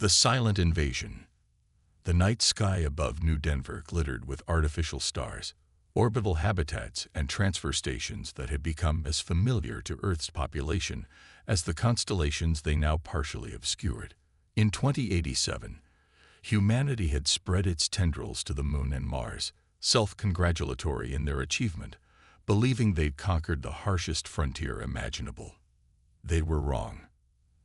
The silent invasion. The night sky above New Denver glittered with artificial stars, orbital habitats, and transfer stations that had become as familiar to Earth's population as the constellations they now partially obscured. In 2087, humanity had spread its tendrils to the Moon and Mars, self-congratulatory in their achievement, believing they'd conquered the harshest frontier imaginable. They were wrong.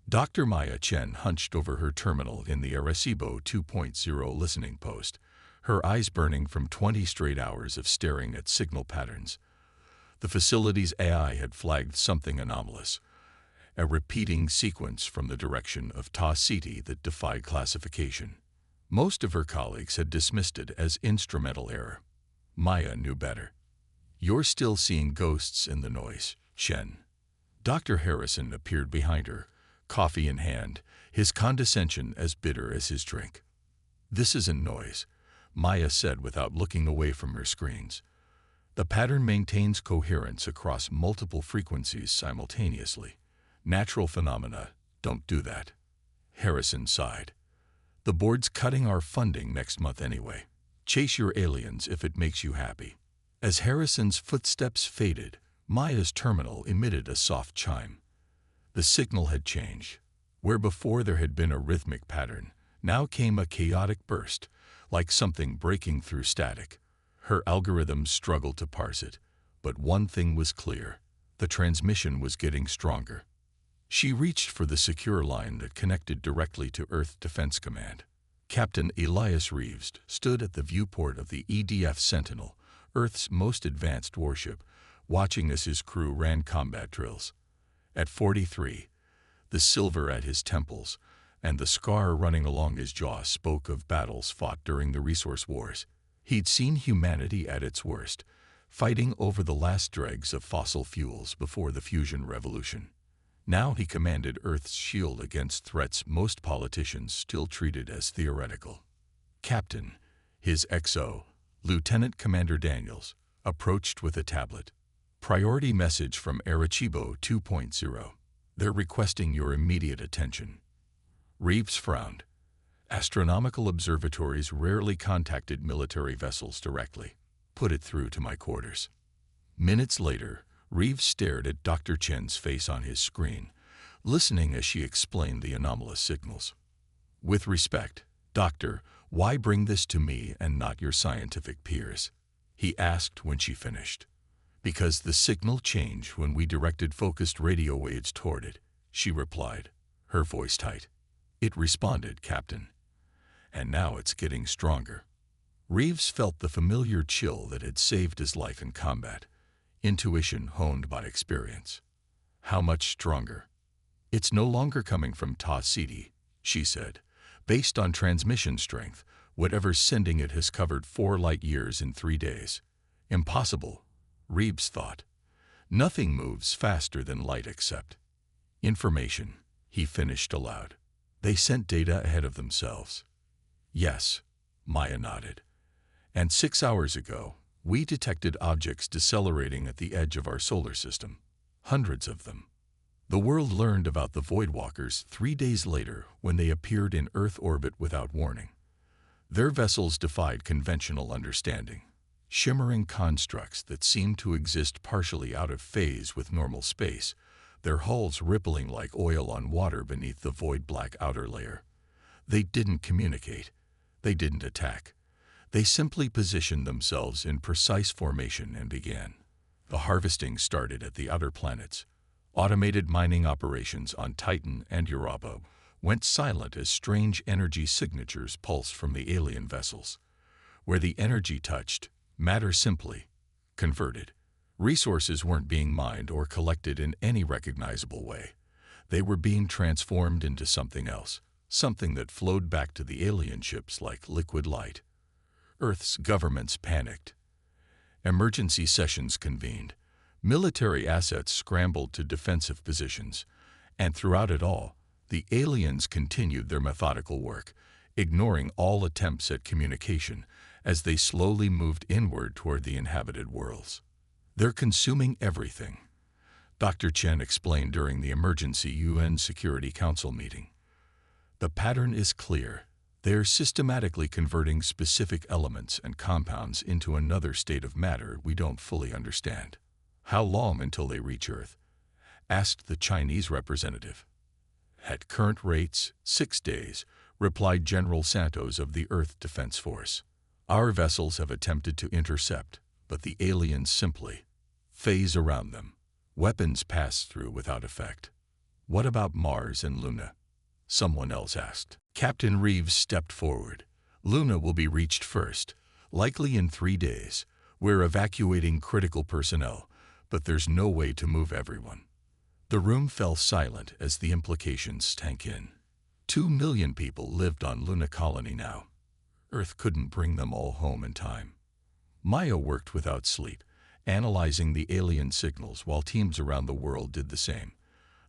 Dr. Maya Chen hunched over her terminal in the Arecibo 2.0 listening post, her eyes burning from 20 straight hours of staring at signal patterns. The facility's AI had flagged something anomalous, a repeating sequence from the direction of Ta City that defied classification. Most of her colleagues had dismissed it as instrumental error. Maya knew better. "You're still seeing ghosts in the noise, Chen." Dr. Harrison appeared behind her, coffee in hand, his condescension as bitter as his drink. "This isn't noise," Maya said without looking away from her screens. "The pattern maintains coherence across multiple frequencies simultaneously. Natural phenomena don't do that." Harrison sighed. "The board's cutting our funding next month anyway. Chase your aliens if it makes you happy." As Harrison's footsteps faded, Maya's terminal emitted a soft chime. The signal had changed. Where before there had been a rhythmic pattern, now came a chaotic burst, like something breaking through static. Her algorithms struggled to parse it, but one thing was clear: the transmission was getting stronger. She reached for the secure line that connected directly to Earth Defense Command. Captain Elias Reeves stood at the viewport of the EDF Sentinel, Earth's most advanced warship, watching as his crew ran combat drills. At 43, the silver at his temples and the scar running along his jaw spoke of battles fought during the resource wars. He'd seen humanity at its worst, fighting over the last dregs of fossil fuels before the fusion revolution. Now he commanded Earth's shield against threats most politicians still treated as theoretical. Captain, his XO, Lieutenant Commander Daniels, approached with a tablet. "Priority message from Arecibo 2.0. They're requesting your immediate attention." Reeves frowned. Astronomical observatories rarely contacted military vessels directly. "Put it through to my quarters." Minutes later, Reeves stared at Dr. Chen's face on his screen, listening as she explained the anomalous signals. "With respect, Doctor, why bring this to me and not your scientific peers?" he asked when she finished. "Because the signal changed when we directed focused radio waves toward it," she replied, her voice tight. "It responded, Captain. And now it's getting stronger." Reeves felt the familiar chill that had saved his life in combat. Intuition honed by experience. "How much stronger?" "It's no longer coming from Ta City," she said. "Based on transmission strength, whatever's sending it has covered 4 light years in 3 days." Impossible, Reeves thought. Nothing moves faster than light except information, he finished aloud. "They sent data ahead of themselves." "Yes," Maya nodded. "And 6 hours ago, we detected objects decelerating at the edge of our solar system. Hundreds of them." The world learned about the Voidwalkers 3 days later when they appeared in Earth orbit without warning. Their vessels defied conventional understanding. Shimmering constructs that seemed to exist partially out of phase with normal space, their hulls rippling like oil on water beneath the void-black outer layer. They didn't communicate. They didn't attack. They simply positioned themselves in precise formation and began. The harvesting started at the outer planets. Automated mining operations on Titan and Europa went silent as strange energy signatures pulsed from the alien vessels. Where the energy touched, matter simply converted. Resources weren't being mined or collected in any recognizable way. They were being transformed into something else, something that flowed back to the alien ships like liquid light. Earth's governments panicked. Emergency sessions convened. Military assets scrambled to defensive positions. And throughout it all, the aliens continued their methodical work, ignoring all attempts at communication as they slowly moved inward toward the inhabited worlds. "They're consuming everything," Dr. Chen explained during the emergency UN Security Council meeting. The pattern is clear. They are systematically converting specific elements and compounds into another state of matter we don't fully understand. How long until they reach Earth? Asked the Chinese representative. At current rates, 6 days, replied General Santos of the Earth Defense Force. Our vessels have attempted to intercept, but the aliens simply phase around them. Weapons pass through without effect. What about Mars and Luna? Someone else asked. Captain Reeves stepped forward. Luna will be reached first, likely in 3 days. We're evacuating critical personnel, but there's no way to move everyone. The room fell silent as the implications sank in. 2 million people lived on Luna Colony now. Earth couldn't bring them all home in time. Maya worked without sleep, analyzing the alien signals while teams around the world did the same.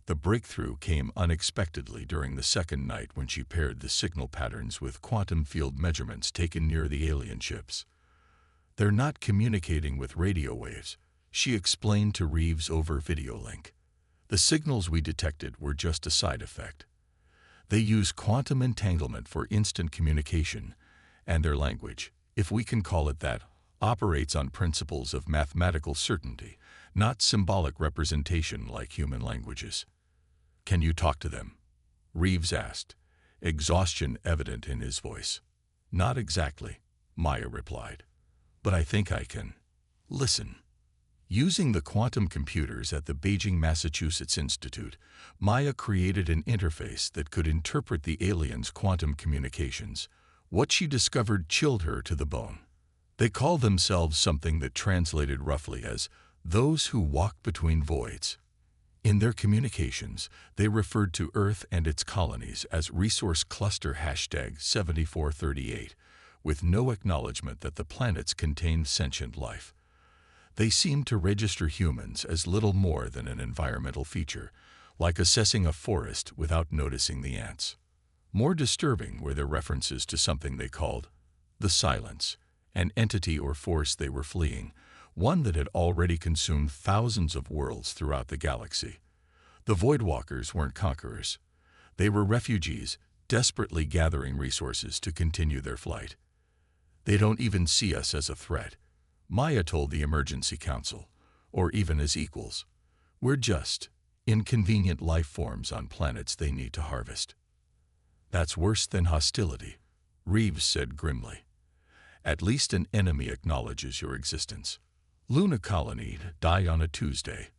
The breakthrough came unexpectedly during the second night when she paired the signal patterns with quantum field measurements taken near the alien ships. They're not communicating with radio waves, she explained to Reeves over video link. The signals we detected were just a side effect. They use quantum entanglement for instant communication, and their language, if we can call it that, operates on principles of mathematical certainty, not symbolic representation like human languages. Can you talk to them? Reeves asked, exhaustion evident in his voice. Not exactly, Maya replied, but I think I can. Listen. Using the quantum computers at the Beijing, Massachusetts Institute, Maya created an interface that could interpret the aliens' quantum communications. What she discovered chilled her to the bone. They call themselves something that translated roughly as those who walk between voids. In their communications, they referred to Earth and its colonies as Resource Cluster #7438, with no acknowledgement that the planets contained sentient life. They seemed to register humans as little more than an environmental feature, like assessing a forest without noticing the ants. More disturbing were their references to something they called the Silence, an entity or force they were fleeing, one that had already consumed thousands of worlds throughout the galaxy. The Voidwalkers weren't conquerors. They were refugees, desperately gathering resources to continue their flight. They don't even see us as a threat, Maya told the Emergency Council, or even as equals. We're just inconvenient life forms on planets they need to harvest. That's worse than hostility, Reeves said grimly. At least an enemy acknowledges your existence. Luna Colony died on a Tuesday.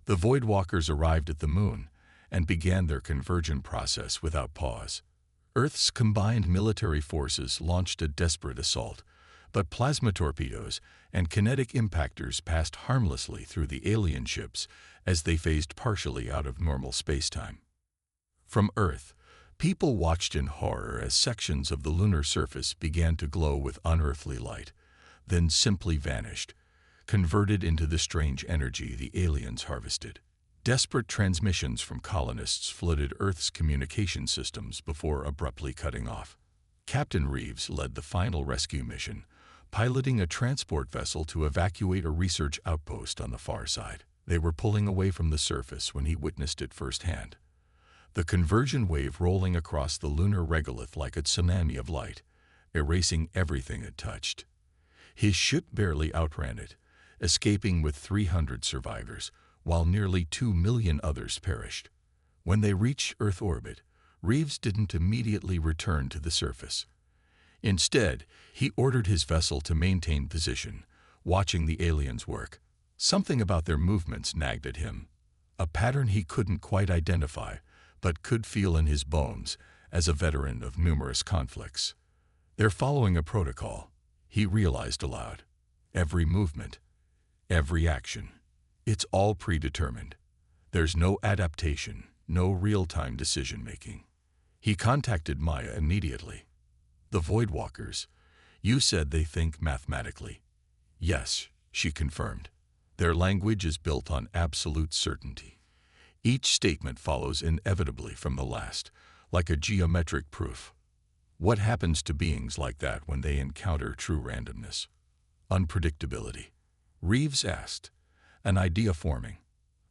The Voidwalkers arrived at the moon and began their conversion process without pause. Earth's combined military forces launched a desperate assault, but plasma torpedoes and kinetic impactors passed harmlessly through the alien ships as they phased partially out of normal spacetime. From Earth, people watched in horror as sections of the lunar surface began to glow with unearthly light, then simply vanished, converted into the strange energy the aliens harvested. Desperate transmissions from colonists flooded Earth's communication systems before abruptly cutting off. Captain Reeves led the final rescue mission, piloting a transport vessel to evacuate a research outpost on the far side. They were pulling away from the surface when he witnessed it firsthand. The conversion wave rolling across the lunar regolith like a tsunami of light, erasing everything it touched. His ship barely outran it, escaping with 300 survivors, while nearly 2 million others perished. When they reached Earth orbit, Reeves didn't immediately return to the surface. Instead, he ordered his vessel to maintain position, watching the aliens work. Something about their movements nagged at him, a pattern he couldn't quite identify, but could feel in his bones as a veteran of numerous conflicts. They're following a protocol, he realized aloud. Every movement, every action, it's all predetermined. There's no adaptation, no real-time decision-making. He contacted Maya immediately. The Voidwalkers, you said they think mathematically. Yes, she confirmed. Their language is built on absolute certainty. Each statement follows inevitably from the last, like a geometric proof. What happens to beings like that when they encounter true randomness? Unpredictability. Reeves asked. An idea forming.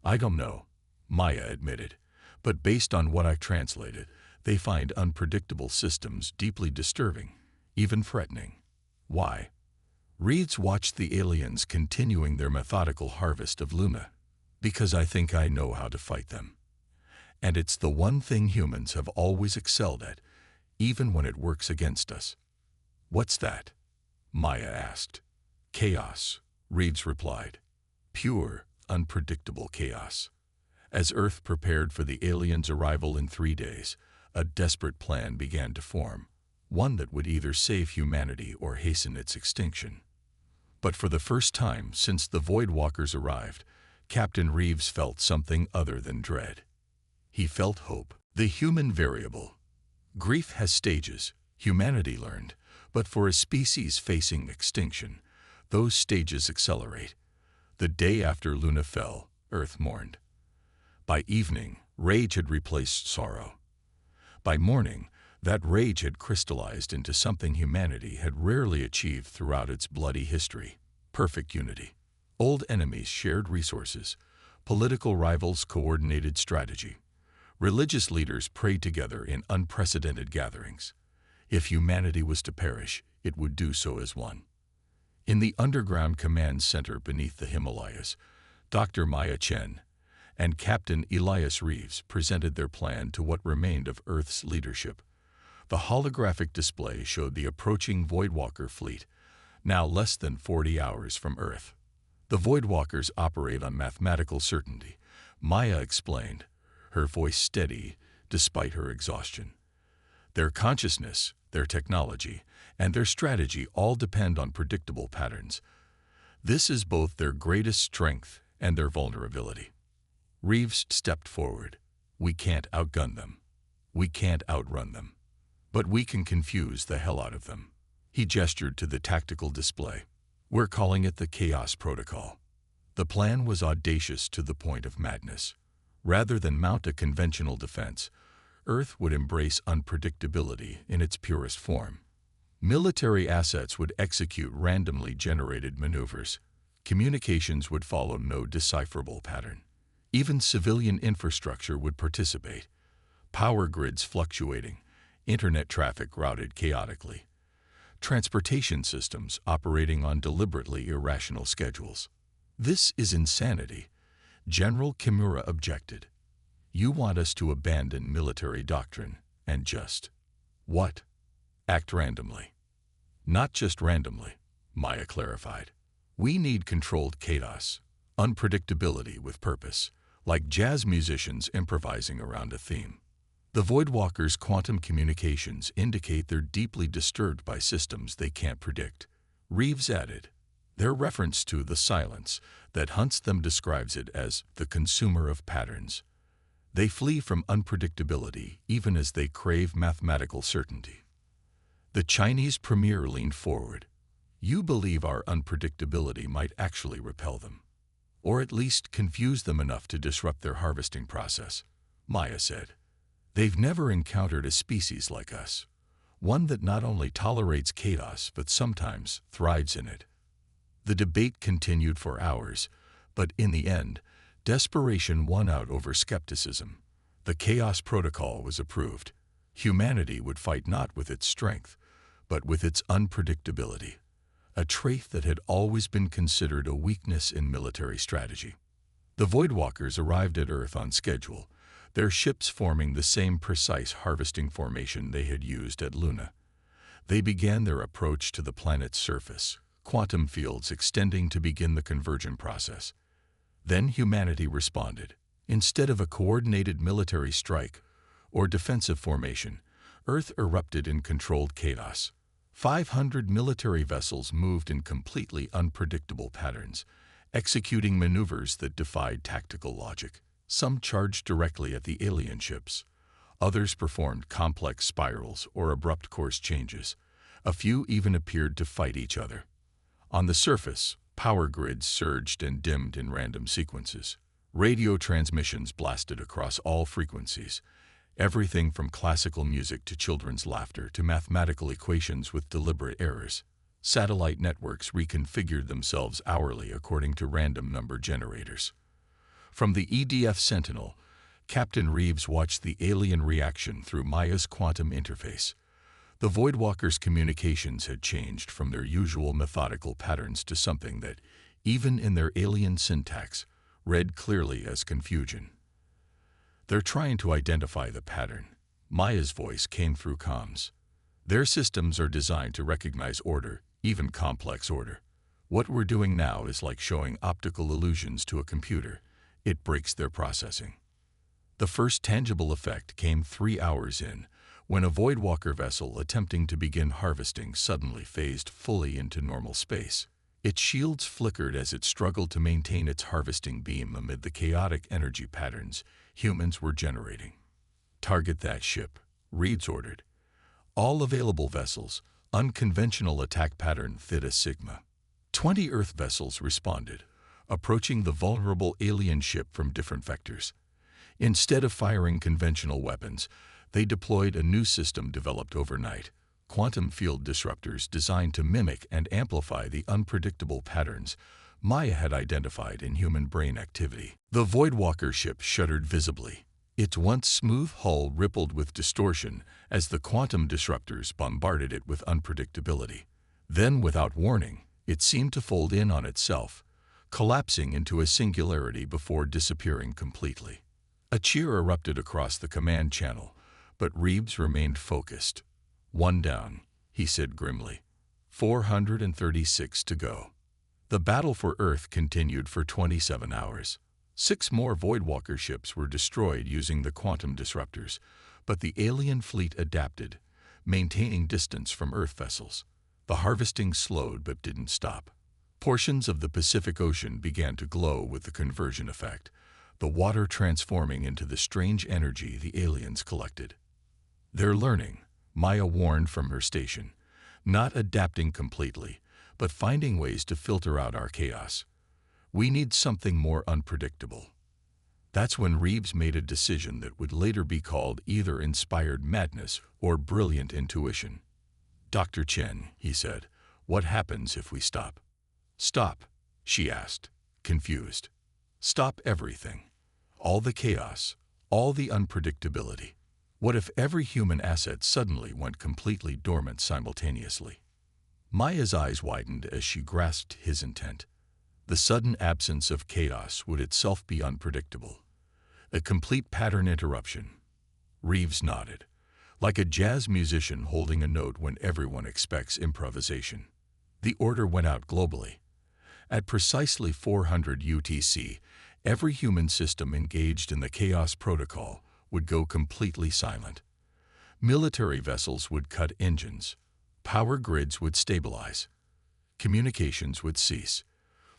I don't know, Maya admitted, but based on what I've translated, They find unpredictable systems deeply disturbing, even threatening. Why? Reeves watched the aliens continuing their methodical harvest of Luna. Because I think I know how to fight them. And it's the one thing humans have always excelled at, even when it works against us. What's that? Maya asked. Chaos, Reeves replied. Pure, unpredictable chaos. As Earth prepared for the aliens' arrival in 3 days, a desperate plan began to form, one that would either save humanity or hasten its extinction. But for the first time since the Voidwalkers arrived, Captain Reeves felt something other than dread. He felt hope, the human variable. Grief has stages, humanity learned, but for a species facing extinction, those stages accelerate. The day after Luna fell, Earth mourned. By evening, rage had replaced sorrow. By morning, that rage had crystallized into something humanity had rarely achieved throughout its bloody history: perfect unity. Old enemies shared resources, political rivals coordinated strategy. Religious leaders prayed together in unprecedented gatherings. If humanity was to perish, it would do so as one. In the underground command center beneath the Himalayas, Dr. Maya Chen and Captain Elias Reeves presented their plan to what remained of Earth's leadership. The holographic display showed the approaching Voidwalker fleet, now less than 40 hours from Earth. The Voidwalkers operate on mathematical certainty, Maya explained, her voice steady despite her exhaustion. Their consciousness, their technology, and their strategy all depend on predictable patterns. This is both their greatest strength and their vulnerability. Reeves stepped forward. We can't outgun them. We can't outrun them. But we can confuse the hell out of them. He gestured to the tactical display. We're calling it the Chaos Protocol. The plan was audacious to the point of madness. Rather than mount a conventional defense, Earth would embrace unpredictability in its purest form. Military assets would execute randomly generated maneuvers. Communications would follow no decipherable pattern. Even civilian infrastructure would participate. Power grids fluctuating, internet traffic routed chaotically. Transportation systems operating on deliberately irrational schedules. This is insanity. General Kimura objected. You want us to abandon military doctrine and just, what? Act randomly. Not just randomly, Maya clarified. We need controlled chaos, unpredictability with purpose, like jazz musicians improvising around a theme. The Voidwalkers' quantum communications indicate they're deeply disturbed by systems they can't predict. Reeves added, their reference to the silence that hunts them describes it as the consumer of patterns. They flee from unpredictability even as they crave mathematical certainty. The Chinese premier leaned forward. You believe our unpredictability might actually repel them, or at least confuse them enough to disrupt their harvesting process, Maya said. They've never encountered a species like us, one that not only tolerates chaos but sometimes thrives in it. The debate continued for hours, but in the end, desperation won out over skepticism. The Chaos Protocol was approved. Humanity would fight not with its strength, but with its unpredictability, a trait that had always been considered a weakness in military strategy. The Voidwalkers arrived at Earth on schedule, their ships forming the same precise harvesting formation they had used at Luna. They began their approach to the planet's surface, quantum fields extending to begin the conversion process. Then humanity responded. Instead of a coordinated military strike or defensive formation, Earth erupted in controlled chaos. 500 military vessels moved in completely unpredictable patterns, executing maneuvers that defied tactical logic. Some charged directly at the alien ships. Others performed complex spirals or abrupt course changes. A few even appeared to fight each other. On the surface, power grids surged and dimmed in random sequences. Radio transmissions blasted across all frequencies, everything from classical music to children's laughter to mathematical equations with deliberate errors. Satellite networks reconfigured themselves hourly according to random number generators. From the EDF Sentinel, Captain Reeves watched the alien reaction through Maya's quantum interface. The Voidwalkers' communications had changed from their usual methodical patterns to something that, even in their alien syntax, read clearly as confusion. "They're trying to identify the pattern." Maya's voice came through comms. "Their systems are designed to recognize order, even complex order. What we're doing now is like showing optical illusions to a computer. It breaks their processing." The first tangible effect came 3 hours in, when a Voidwalker vessel attempting to begin harvesting suddenly phased fully into normal space. Its shields flickered as it struggled to maintain its harvesting beam amid the chaotic energy patterns humans were generating. "Target that ship," Reeves ordered. "All available vessels, unconventional attack pattern Theta Sigma." 20 Earth vessels responded, approaching the vulnerable alien ship from different vectors. Instead of firing conventional weapons, they deployed a new system developed overnight, quantum field disruptors designed to mimic and amplify the unpredictable patterns Maya had identified in human brain activity. The Voidwalker ship shuddered visibly. Its once smooth hull rippled with distortion as the quantum disruptors bombarded it with unpredictability. Then, without warning, it seemed to fold in on itself, collapsing into a singularity before disappearing completely. A cheer erupted across the command channel, but Reeves remained focused. "One down," he said grimly. 436 to go. The battle for Earth continued for 27 hours. 6 more Voidwalker ships were destroyed using the quantum disruptors, but the alien fleet adapted, maintaining distance from Earth vessels. The harvesting slowed but didn't stop. Portions of the Pacific Ocean began to glow with the conversion effect, the water transforming into the strange energy the aliens collected. "They're learning," Maya warned from her station, "not adapting completely, but finding ways to filter out our chaos. We need something more unpredictable." That's when Reeves made a decision that would later be called either inspired madness or brilliant intuition. "Dr. Chen," he said, "what happens if we stop?" "Stop?" she asked, confused. "Stop everything. All the chaos, all the unpredictability. What if every human asset suddenly went completely dormant simultaneously?" Maya's eyes widened as she grasped his intent. The sudden absence of chaos would itself be unpredictable. A complete pattern interruption. Reeves nodded, like a jazz musician holding a note when everyone expects improvisation. The order went out globally. At precisely 400 UTC, every human system engaged in the Chaos Protocol would go completely silent. Military vessels would cut engines. Power grids would stabilize. Communications would cease.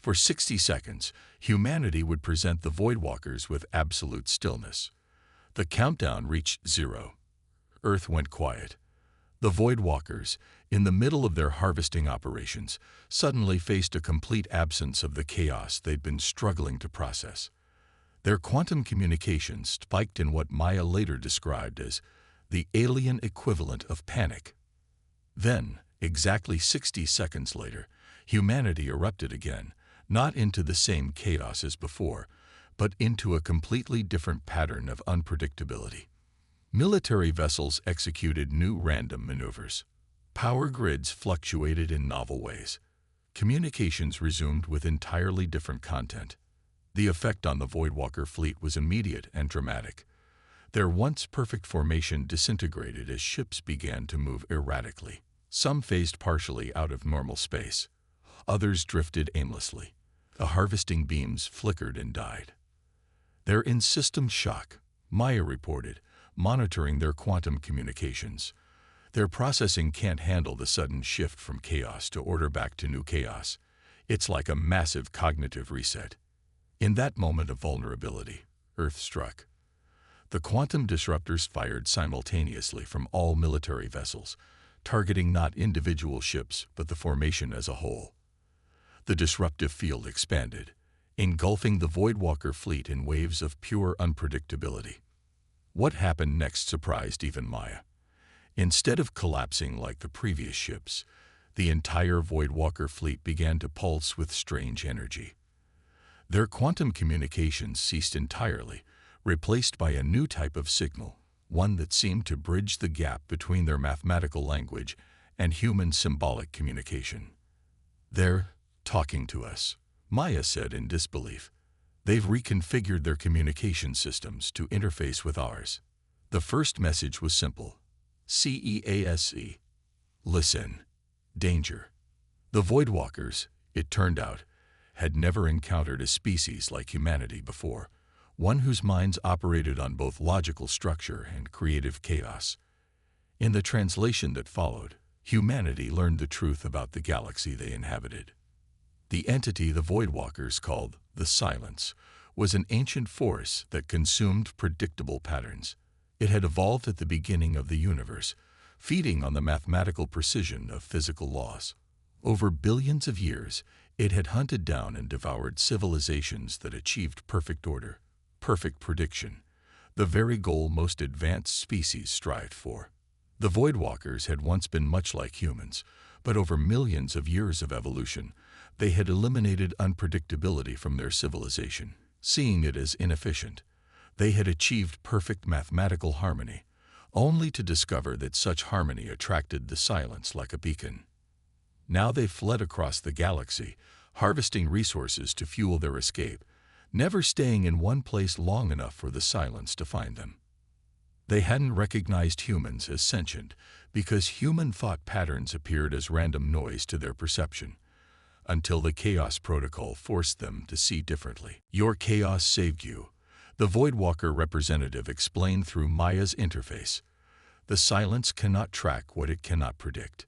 For 60 seconds, humanity would present the Voidwalkers with absolute stillness. The countdown reached 0. Earth went quiet. The Voidwalkers, in the middle of their harvesting operations, suddenly faced a complete absence of the chaos they'd been struggling to process. Their quantum communications spiked in what Maya later described as the alien equivalent of panic. Then, exactly 60 seconds later, humanity erupted again, not into the same chaos as before, but into a completely different pattern of unpredictability. Military vessels executed new random maneuvers. Power grids fluctuated in novel ways. Communications resumed with entirely different content. The effect on the Voidwalker fleet was immediate and dramatic. Their once perfect formation disintegrated as ships began to move erratically. Some phased partially out of normal space. Others drifted aimlessly. The harvesting beams flickered and died. "They're in system shock," Maya reported, monitoring their quantum communications. "Their processing can't handle the sudden shift from chaos to order back to new chaos. It's like a massive cognitive reset." In that moment of vulnerability, Earth struck. The quantum disruptors fired simultaneously from all military vessels, targeting not individual ships but the formation as a whole. The disruptive field expanded, engulfing the Voidwalker fleet in waves of pure unpredictability. What happened next surprised even Maya. Instead of collapsing like the previous ships, the entire Voidwalker fleet began to pulse with strange energy. Their quantum communications ceased entirely, replaced by a new type of signal, one that seemed to bridge the gap between their mathematical language and human symbolic communication. "They're talking to us," Maya said in disbelief. "They've reconfigured their communication systems to interface with ours." The first message was simple: CEASE. Listen. Danger. The Voidwalkers, it turned out, had never encountered a species like humanity before, one whose minds operated on both logical structure and creative chaos. In the translation that followed, humanity learned the truth about the galaxy they inhabited. The entity the Voidwalkers called the Silence was an ancient force that consumed predictable patterns. It had evolved at the beginning of the universe, feeding on the mathematical precision of physical laws. Over billions of years, it had hunted down and devoured civilizations that achieved perfect order, perfect prediction, the very goal most advanced species strived for. The Voidwalkers had once been much like humans, but over millions of years of evolution, they had eliminated unpredictability from their civilization, seeing it as inefficient. They had achieved perfect mathematical harmony, only to discover that such harmony attracted the Silence like a beacon. Now they fled across the galaxy, harvesting resources to fuel their escape, never staying in one place long enough for the Silence to find them. They hadn't recognized humans as sentient because human thought patterns appeared as random noise to their perception, until the Chaos Protocol forced them to see differently. "Your chaos saved you," the Voidwalker representative explained through Maya's interface. "The Silence cannot track what it cannot predict.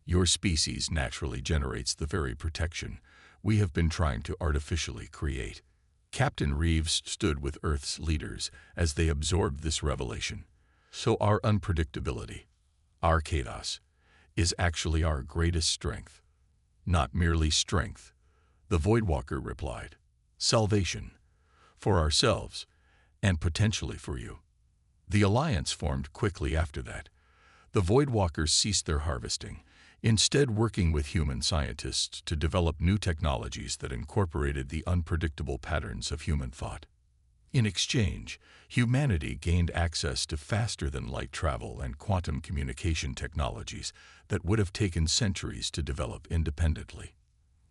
Your species naturally generates the very protection we have been trying to artificially create." Captain Reeves stood with Earth's leaders as they absorbed this revelation. "So our unpredictability, our chaos, is actually our greatest strength." "Not merely strength," the Voidwalker replied. "Salvation. For ourselves, and potentially for you." The alliance formed quickly after that. The Voidwalkers ceased their harvesting, instead working with human scientists to develop new technologies that incorporated the unpredictable patterns of human thought. In exchange, humanity gained access to faster-than-light travel and quantum communication technologies that would have taken centuries to develop independently.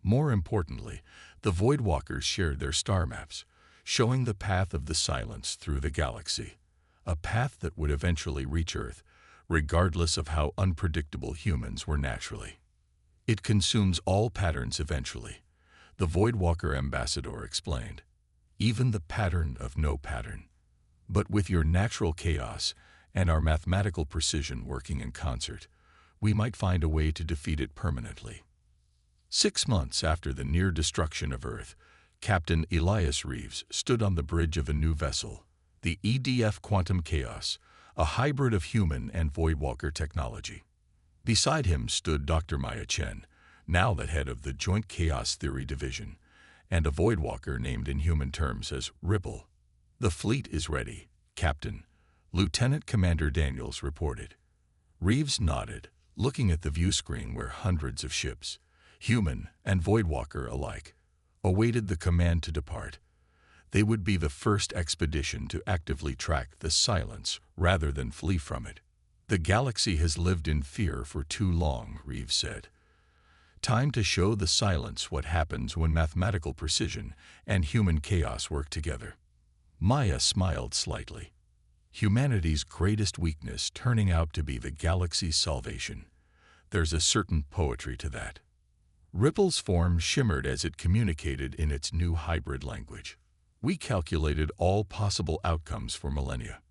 More importantly, the Voidwalkers shared their star maps, showing the path of the Silence through the galaxy, a path that would eventually reach Earth, regardless of how unpredictable humans were naturally. "It consumes all patterns eventually," the Voidwalker ambassador explained. "Even the pattern of no pattern. But with your natural chaos and our mathematical precision working in concert, we might find a way to defeat it permanently." 6 months after the near destruction of Earth, Captain Elias Reeves stood on the bridge of a new vessel, the EDF Quantum Chaos, a hybrid of human and Voidwalker technology. Beside him stood Dr. Maya Chen, now the head of the Joint Chaos Theory Division, and a Voidwalker named in human terms as Ripple. "The fleet is ready, Captain," Lieutenant Commander Daniels reported. Reeves nodded, looking at the view screen where hundreds of ships, human and Voidwalker alike, awaited the command to depart. They would be the first expedition to actively track the Silence rather than flee from it. "The galaxy has lived in fear for too long," Reeves said. "Time to show the Silence what happens when mathematical precision and human chaos work together." Maya smiled slightly. Humanity's greatest weakness turning out to be the galaxy's salvation. There's a certain poetry to that. Ripple's form shimmered as it communicated in its new hybrid language. "We calculated all possible outcomes for millennia.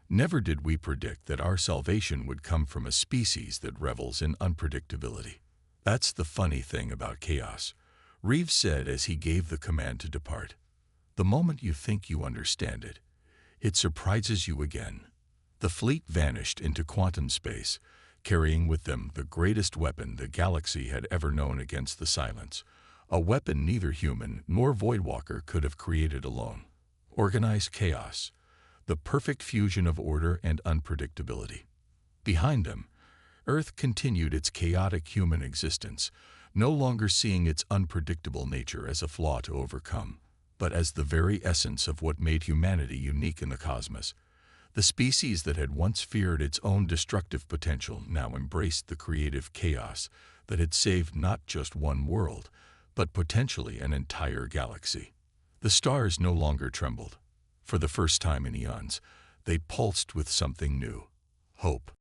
Never did we predict that our salvation would come from a species that revels in unpredictability. That's the funny thing about chaos," Reeves said as he gave the command to depart. "The moment you think you understand it, it surprises you again." The fleet vanished into quantum space, carrying with them the greatest weapon the galaxy had ever known against the Silence, a weapon neither human nor Voidwalker could have created alone. Organized chaos, the perfect fusion of order and unpredictability. Behind them, Earth continued its chaotic human existence, no longer seeing its unpredictable nature as a flaw to overcome, but as the very essence of what made humanity unique in the cosmos. The species that had once feared its own destructive potential now embraced the creative chaos that had saved not just one world, but potentially an entire galaxy. The stars no longer trembled. For the first time in eons, they pulsed with something new: hope.